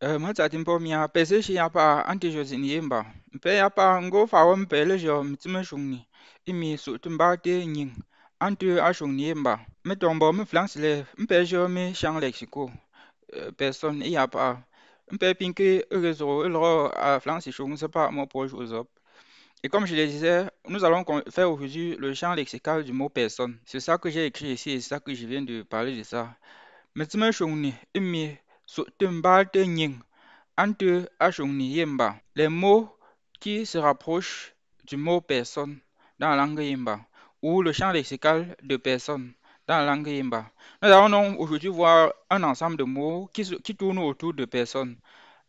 Matsatimpo mia pese shi yapa anti josin yemba. Mpe yapa ngo fawo mpele jo mtime shungni. Imi su tumbate nying. Anti ashungni yemba. Me tombo me flansle mpe jo me shang lexico. Person yapa. Mpe pinke réseau le à flansi shung c'est pas mon proche aux op. Et comme je le disais, nous allons faire aujourd'hui le champ lexical du mot personne. C'est ça que j'ai écrit ici et c'est ça que je viens de parler de ça. Mtime shungni imi su tumbate nying. Ante Ashungni Yemba, les mots qui se rapprochent du mot personne dans la langue Yemba ou le champ lexical de personne dans la langue Yemba. Nous allons donc aujourd'hui voir un ensemble de mots qui tournent autour de personnes.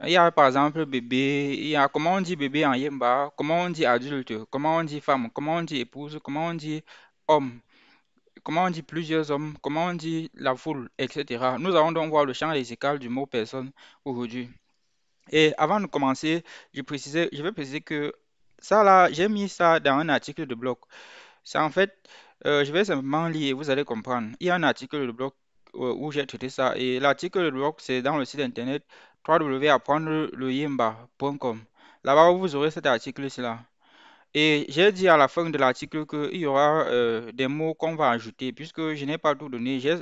Il y a par exemple bébé, il y a comment on dit bébé en Yemba, comment on dit adulte, comment on dit femme, comment on dit épouse, comment on dit homme, comment on dit plusieurs hommes, comment on dit la foule, etc. Nous allons donc voir le champ lexical du mot personne aujourd'hui. Et avant de commencer, je vais préciser que ça là, j'ai mis ça dans un article de blog. Ça en fait, je vais simplement lire, vous allez comprendre. Il y a un article de blog où j'ai traité ça et l'article de blog c'est dans le site internet www.apprendreleyemba.com. Là-bas, vous aurez cet article-ci là. Et j'ai dit à la fin de l'article qu'il y aura des mots qu'on va ajouter, puisque je n'ai pas tout donné, j'ai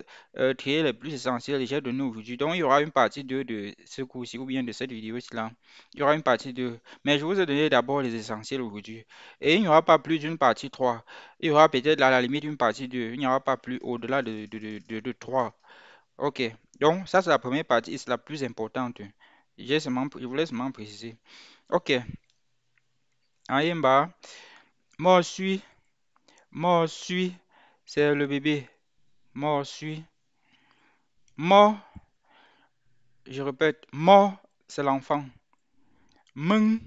trié les plus essentiels et j'ai donné aujourd'hui. Donc il y aura une partie 2 de ce cours-ci ou bien de cette vidéo-ci là. Il y aura une partie 2. Mais je vous ai donné d'abord les essentiels aujourd'hui. Et il n'y aura pas plus d'une partie 3. Il y aura peut-être à la limite une partie 2. Il n'y aura pas plus au-delà de 3. Ok. Donc ça c'est la première partie et c'est la plus importante. Je voulais seulement préciser. Ok. En bas, moi suis. Mort suis, c'est le bébé. Mort suis. Mort, je répète, mort, c'est l'enfant. Meng,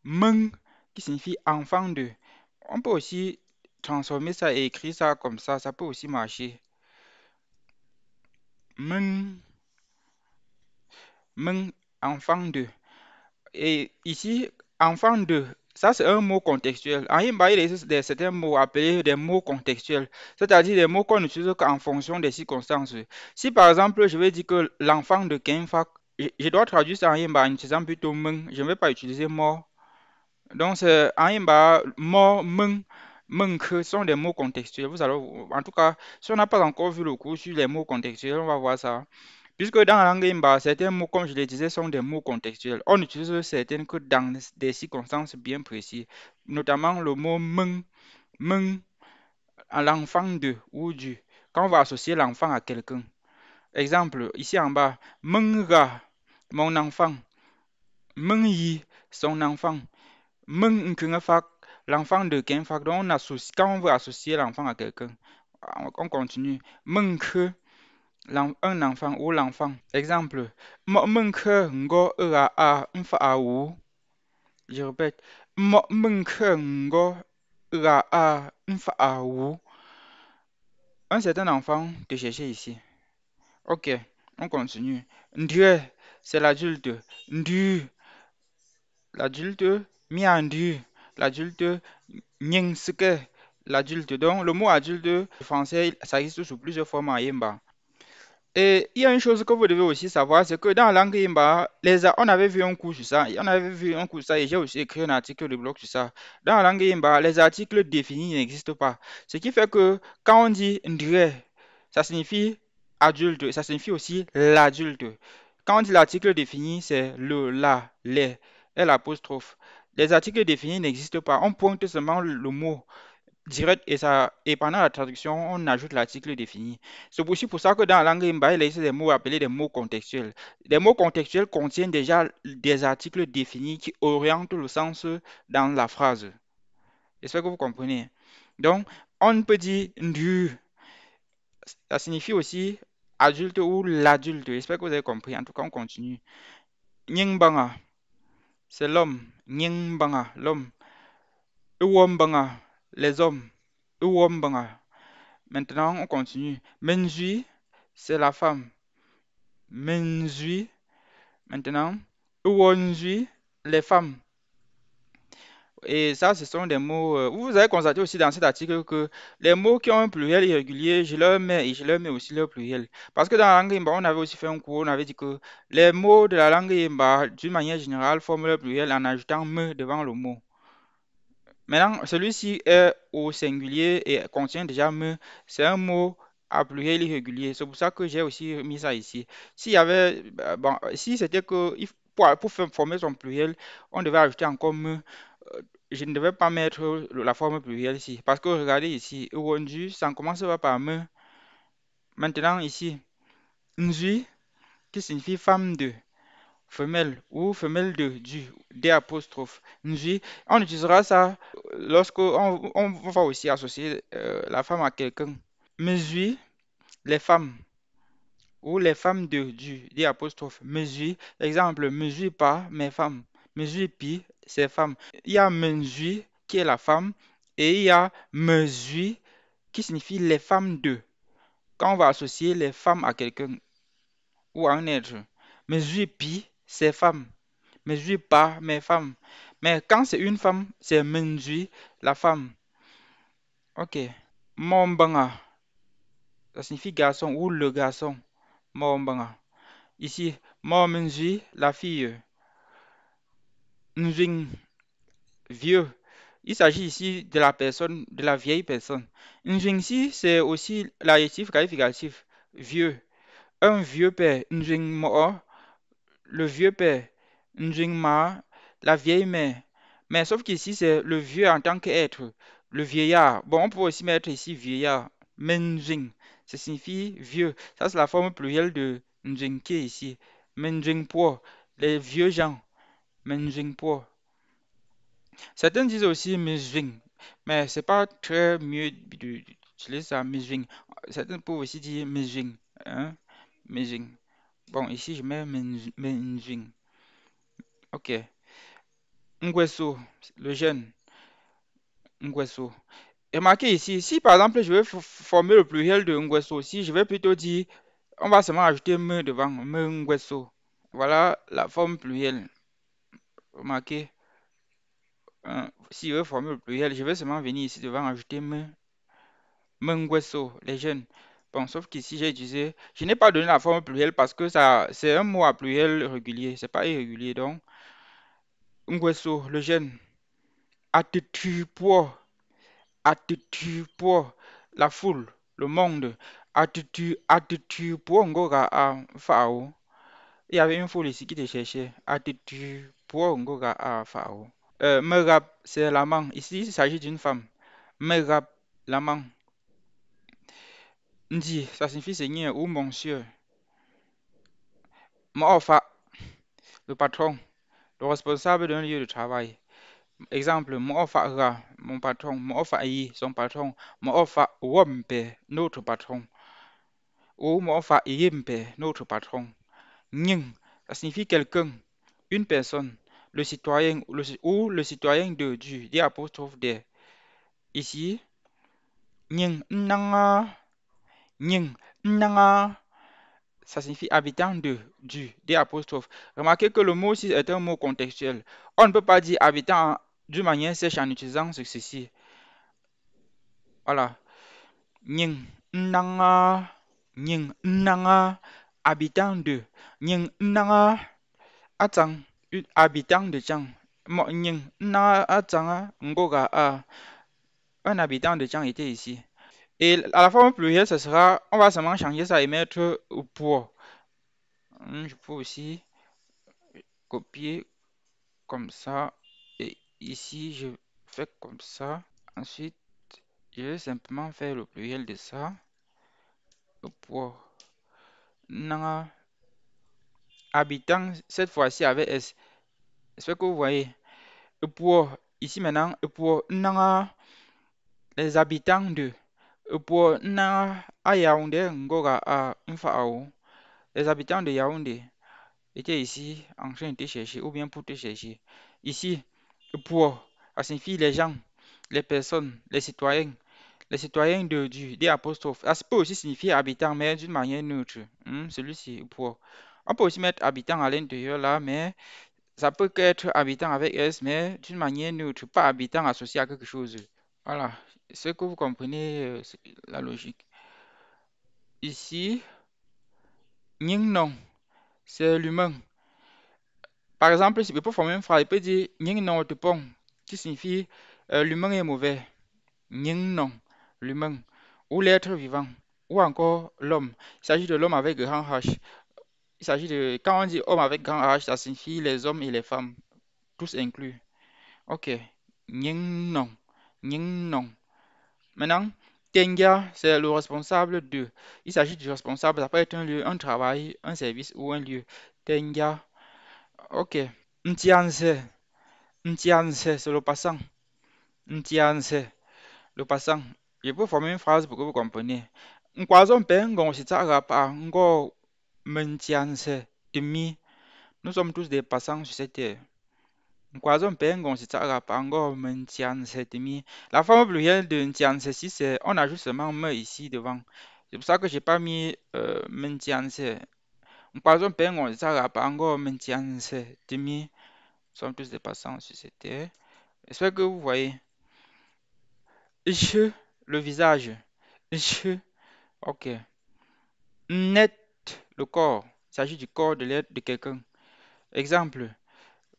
meng, qui signifie enfant de. On peut aussi transformer ça et écrire ça comme ça peut aussi marcher. Meng, meng, enfant de. Et ici, enfant de, ça c'est un mot contextuel. En Yimba, il existe certains mots appelés des mots contextuels, c'est-à-dire des mots qu'on utilise qu'en fonction des circonstances. Si par exemple, je vais dire que l'enfant de Kenfak, je dois traduire ça en Yimba en utilisant plutôt meng, je ne vais pas utiliser mort. Donc, c'est en Yimba, mort, meng, meng sont des mots contextuels. Vous allez, en tout cas, si on n'a pas encore vu le cours sur les mots contextuels, on va voir ça. Puisque dans la langue Imba, certains mots, comme je le disais, sont des mots contextuels. On utilise certains que dans des circonstances bien précises, notamment le mot meng, meng à l'enfant de ou du, quand on va associer l'enfant à quelqu'un. Exemple, ici en bas, meng ga, mon enfant, meng yi, son enfant, meng nkengefak, l'enfant de Kenfak. Donc on associe, quand on veut associer l'enfant à quelqu'un, on continue. Meng ke, un enfant ou l'enfant. Exemple, Mengke ngo a mfa awu. Je répète, Mengke ngo a mfa awu. Un certain enfant te cherchait ici. Ok, on continue. Ndue, c'est l'adulte. Ndu, l'adulte. Miandu, l'adulte. Nyingsuke, l'adulte. Donc, le mot adulte, français, ça existe sous plusieurs formes en Yemba. Et il y a une chose que vous devez aussi savoir, c'est que dans la langue Imba, on avait vu un cours sur ça, on avait vu un cours sur ça et j'ai aussi écrit un article de blog sur ça. Dans la langue Imba, les articles définis n'existent pas. Ce qui fait que quand on dit ndre, ça signifie adulte, ça signifie aussi l'adulte. Quand on dit l'article défini, c'est le, la, les, et l'apostrophe. Les articles définis n'existent pas. On pointe seulement le mot direct et pendant la traduction, on ajoute l'article défini. C'est aussi pour ça que dans la langue Imba, il existe des mots appelés des mots contextuels. Les mots contextuels contiennent déjà des articles définis qui orientent le sens dans la phrase. J'espère que vous comprenez. Donc, on peut dire ndu, ça signifie aussi adulte ou l'adulte. J'espère que vous avez compris. En tout cas, on continue. Nyingbanga, c'est l'homme. Nyingbanga, l'homme. Uwombanga, les hommes. Uwombanga. Maintenant, on continue. Menzui, c'est la femme. Menzui. Maintenant, Uwonzui, les femmes. Et ça, ce sont des mots. Vous avez constaté aussi dans cet article que les mots qui ont un pluriel irrégulier, je leur mets et je leur mets aussi leur pluriel. Parce que dans la langue Imba, on avait aussi fait un cours, on avait dit que les mots de la langue Imba, d'une manière générale, forment leur pluriel en ajoutant me devant le mot. Maintenant, celui-ci est au singulier et contient déjà me. C'est un mot à pluriel irrégulier. C'est pour ça que j'ai aussi mis ça ici. S'il y avait, bon, si c'était que pour former son pluriel, on devait ajouter encore me. Je ne devais pas mettre la forme plurielle ici. Parce que regardez ici, rendu, ça ne commence pas par me. Maintenant ici, nzui, qui signifie femme de, femelle ou femelle de, du, des apostrophes. Nzui, on utilisera ça lorsque on va aussi associer la femme à quelqu'un. Mesui, les femmes ou les femmes de, du, des apostrophes. Mesui, exemple, mesui pas mes femmes. Mesui pi, c'est femmes. Il y a menzui qui est la femme et il y a mesui qui signifie les femmes de. Quand on va associer les femmes à quelqu'un ou à un être. Mesui pi, c'est femme. Mesui pas mes femmes. Mais quand c'est une femme, c'est menzui, la femme. Ok. Mombanga, ça signifie garçon ou le garçon. Mombanga. Ici, Momenzui, la fille. Nzing, vieux. Il s'agit ici de la personne, de la vieille personne. Nzingsi, c'est aussi l'adjectif qualificatif. Vieux. Un vieux père. Nzing mo, le vieux père. Nzing ma, la vieille mère. Mais sauf qu'ici, c'est le vieux en tant qu'être. Le vieillard. Bon, on peut aussi mettre ici vieillard. Menzing, ça signifie vieux. Ça, c'est la forme plurielle de Nzing qui est ici. Menzing po, les vieux gens. Menzing po. Certains disent aussi Mezving, mais c'est pas très mieux d'utiliser ça, Mezving. Certains peuvent aussi dire Mezving, hein, Mezving. Bon, ici je mets Menzving. Ok. Ngweso, le jeune, Ngweso. Et marqué ici, si par exemple je veux former le pluriel de Ngweso, si je vais plutôt dire, on va seulement ajouter me devant, me Ngweso. Voilà la forme plurielle. Remarquez, hein, si je veux former le pluriel, je vais seulement venir ici devant ajouter me. Mengweso, les jeunes. Bon, sauf qu'ici, j'ai utilisé. Je n'ai pas donné la forme plurielle parce que ça, c'est un mot à pluriel régulier. C'est pas irrégulier. Donc, Ngweso, le jeune. Attitude, attitude, la foule, le monde. Attitude, ngora a fao. Il y avait une foule ici qui te cherchait. Attitude, ngora a fao. Merab, c'est l'amant. Ici, il s'agit d'une femme. Merab, l'amant. Ndi, ça signifie seigneur ou monsieur. Mofa, le patron, le responsable d'un lieu de travail. Exemple, Mofa Ra, mon patron. Mofa Yi, son patron. Mofa Wompe, notre patron. Ou Mofa Yimpe, notre patron. Nying, ça signifie quelqu'un, une personne. Le citoyen ou le citoyen de du, des apostrophes des. Ici, Nying Nanga, Nying Nanga. Ça signifie habitant de, du, des apostrophes. Remarquez que le mot aussi est un mot contextuel. On ne peut pas dire habitant d'une manière sèche en utilisant ceci. Voilà. Nying, nanga, nying, nanga, habitant de. Nying, nanga, atang, habitant de Chang. Nying, nanga, atang, ngoga, un habitant de Chang était ici. Et à la forme plurielle, ce sera, on va seulement changer ça et mettre pour. Je peux aussi copier comme ça. Et ici, je fais comme ça. Ensuite, je vais simplement faire le pluriel de ça. Pour Nanga, habitant, cette fois-ci avec S. Est-ce que vous voyez? Pour ici maintenant, pour Nanga, les habitants de. Pour Nanga, à Yaoundé, Ngora, à Mfao. Les habitants de Yaoundé étaient ici en train de te chercher ou bien pour te chercher. Ici, pour, ça signifie les gens, les personnes, les citoyens. Les citoyens des apostrophes. Ça peut aussi signifier habitant, mais d'une manière neutre. Celui-ci, pour. On peut aussi mettre habitant à l'intérieur là, mais Ça peut être habitant avec S, mais d'une manière neutre, pas habitant associé à quelque chose. Voilà. Ce que vous comprenez, c'est la logique. Ici, Nying non, c'est l'humain. Par exemple, si peut former une phrase, il peut dire Nying non te pong, qui signifie l'humain est mauvais. Nying non, l'humain. Ou l'être vivant. Ou encore l'homme. Il s'agit de l'homme avec grand H. Il s'agit de, quand on dit homme avec grand H, ça signifie les hommes et les femmes, tous inclus. Ok. Nying non. Nying non. Maintenant, Tenga, c'est le responsable de. Il s'agit du responsable. Ça peut être un lieu, un travail, un service ou un lieu. Tenga. Ok. Ntianse. Ntianse, c'est le passant. Ntianse, le passant. Je peux former une phrase pour que vous compreniez. Nkwazo mpengo sitsarapa ngo mentianse demi. Nous sommes tous des passants sur cette terre. Nkwazo mpengo sitsarapa ngo mentianse demi. La forme plurielle de ntianse ici, c'est on ajoute seulement me ici devant. C'est pour ça que j'ai pas mis mentianse. Nkwazo mpengo sitsarapa ngo mentianse demi. Nous sommes tous des passants sur cette terre. J'espère que vous voyez. Je, le visage. Je, ok. Net, le corps. Il s'agit du corps de l'être de quelqu'un. Exemple.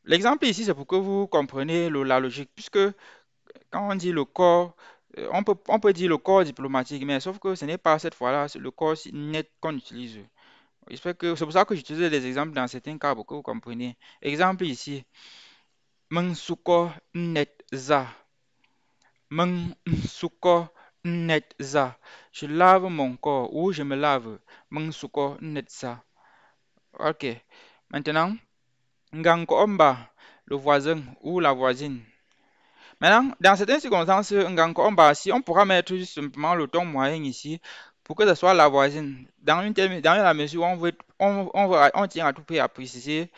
L'exemple ici, c'est pour que vous compreniez la logique. Puisque quand on dit le corps, on peut dire le corps diplomatique, mais sauf que ce n'est pas cette fois-là le corps net qu'on utilise. J'espère que c'est pour ça que j'utilise des exemples dans certains cas pour que vous compreniez. Exemple ici. Mengsuko net za. Mengsuko net za. Je lave mon corps ou je me lave. Mengsuko net za. Ok. Maintenant, Nganko Omba, le voisin ou la voisine. Maintenant, dans certaines circonstances, Nganko Omba, si on pourra mettre juste simplement le ton moyen ici, pour que ce soit la voisine, dans la mesure où on tient à tout prix à préciser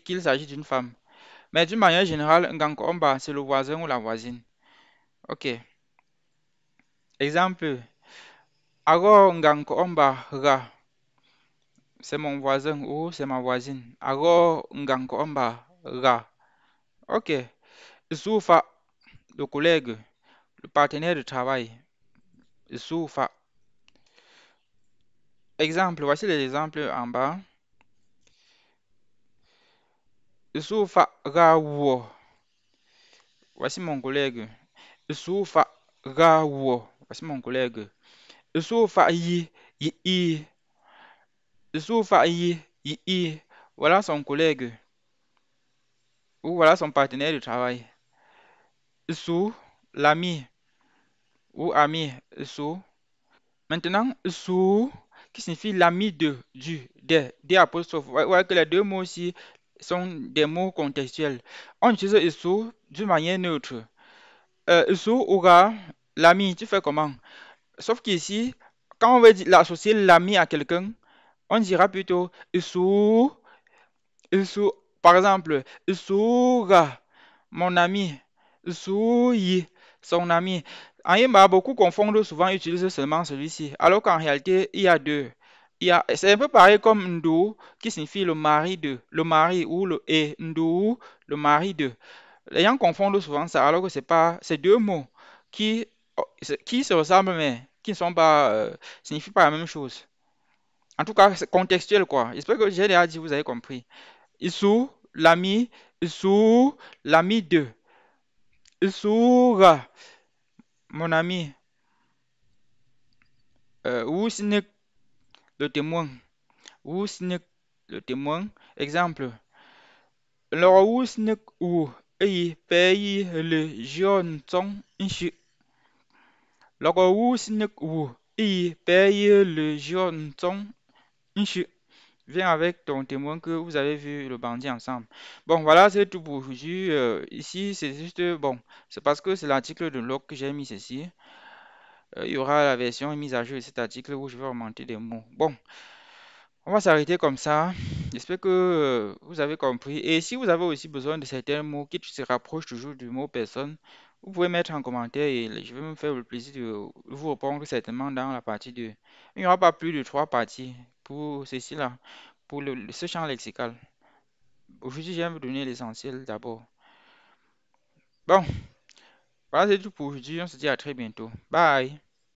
qu'il s'agit d'une femme. Mais d'une manière générale, Nganko Omba, c'est le voisin ou la voisine. Ok. Exemple. Ago Nganko Omba Ra, c'est mon voisin ou c'est ma voisine. Ago Nganko Omba Ra. Ok. Soufa, le collègue, le partenaire de travail. Soufa. Exemple, voici les exemples en bas. Soufa Rawo. Voici mon collègue. Soufa Rawo. Voici mon collègue. Soufa Yi. Soufa Yi. Voilà son collègue. Ou voilà son partenaire de travail. Sou, l'ami ou ami. Sou. Maintenant, sous, qui signifie l'ami de, des apostrophes. Vous voyez que les deux mots aussi sont des mots contextuels. On utilise sous d'une manière neutre. Sous aura l'ami, tu fais comment? Sauf qu'ici, quand on veut associer l'ami à quelqu'un, on dira plutôt sous, sous, par exemple, sous mon ami, Suyi, son ami. En Yéma, beaucoup confondent souvent et utilisent seulement celui-ci, alors qu'en réalité, il y a deux. C'est un peu pareil comme Ndou, qui signifie le mari de, le mari ou le et Ndou, le mari de. Les gens confondent souvent ça, alors que c'est pas, c'est deux mots qui, qui se ressemblent, mais qui ne sont pas, signifient pas la même chose. En tout cas, c'est contextuel, quoi. J'espère que j'ai déjà dit, vous avez compris. Issou, l'ami, Issou, l'ami de. Soura, mon ami, Ousnik, le témoin. Ousnik, le témoin. Exemple. Le Ousnik ou pays le jaune son inchi. Le Ousnik ou pays le jaune son inchi. Viens avec ton témoin que vous avez vu le bandit ensemble. Bon, voilà, c'est tout pour aujourd'hui. Ici, c'est juste, bon, c'est parce que c'est l'article de log que j'ai mis ceci. Il y aura la version mise à jour de cet article où je vais augmenter des mots. Bon, on va s'arrêter comme ça. J'espère que vous avez compris. Et si vous avez aussi besoin de certains mots qui se rapprochent toujours du mot personne, vous pouvez mettre en commentaire et je vais me faire le plaisir de vous répondre certainement dans la partie 2. Il n'y aura pas plus de 3 parties pour ceci-là, pour ce champ lexical. Aujourd'hui, j'aime vous donner l'essentiel d'abord. Bon, voilà, c'est tout pour aujourd'hui. On se dit à très bientôt. Bye.